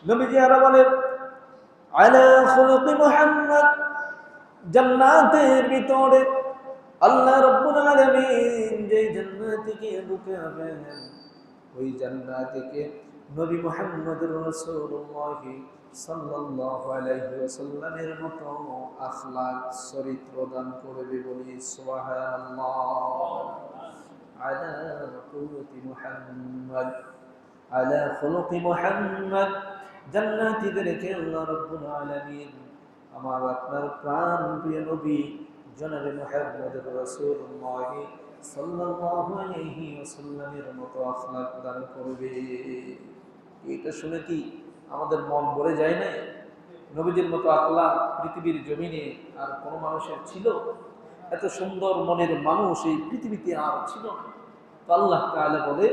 নবীজি আরো বলেন আলা খুলুকি মুহাম্মদ, জান্নাতের ভিতরে আল্লাহ রাব্বুল আলামিন যেই জান্নাতিকে ঢুকাবেন, ওই জান্নাতিকে নবী মুহাম্মদুর রাসূলুল্লাহ সাল্লাল্লাহু আলাইহি ওয়াসাল্লামের মতো আখলাক চরিত্র দান করবে, বলি সুবহানাল্লাহ। আলা খুলুকি মুহাম্মদ, আলা খুলুকি মুহাম্মদ, জান্নাতীদেরকে আল্লাহ রাব্বুল আলামিন আমার আপনার প্রাণ প্রিয় নবী জনাবে মুহাম্মদুর রাসূলুল্লাহ সাল্লাল্লাহু আলাইহি ওয়াসাল্লামের মতো আখলাক দান করবে। এটা শুনে কি আমাদের মন ভরে যায় না? নবীজির মতো আখলাক পৃথিবীর জমিনে আর কোনো মানুষের ছিল? এত সুন্দর মনের মানুষ এই পৃথিবীতে আর ছিল না। তো আল্লাহ তাআলা বলে,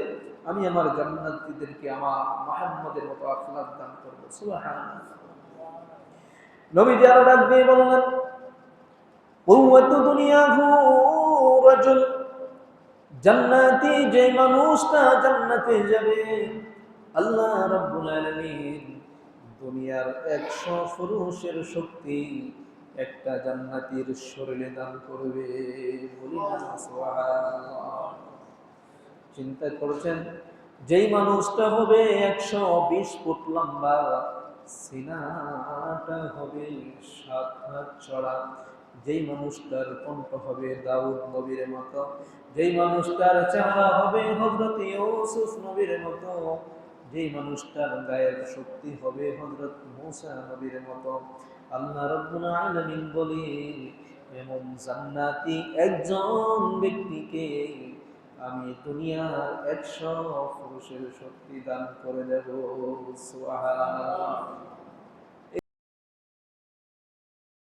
আমি আমার জান্নাতীদেরকে আমার মুহাম্মদের মতো আখলাক দান করব। সুবহানাল্লাহ। নবীজি আরো ডাক দিয়ে বললেন, কুওয়াতু দুনিয়াহু রাজুল, জান্নাতি যে মানুষটা জান্নাতে যাবে, আল্লাহ রাব্বুল আলামিন দুনিয়ার 100 পুরুষের শক্তি একটা জান্নাতীর শরীরে দান করবে। বলি না সুবহানাল্লাহ। চিন্তা করেছেন, যেই মানুষটা হবে 120 ফুট লম্বা, সিনাটা হবে 7 হাত চড়া, যেই মানুষটার কণ্ঠ হবে দাউদ নবীর মতো, যেই মানুষটার চেহারা হবে হযরত ইউসুফ নবীর মতো, যেই মানুষটার গায়ের শক্তি হবে হযরত মূসা নবীর মতো, আল্লাহ রাব্বুল আলামিন বলে এমন জান্নাতি একজন ব্যক্তিকে আমি দুনিয়ার 100 পুরুষের শক্তি দান করে দেব। সুবহানাল্লাহ।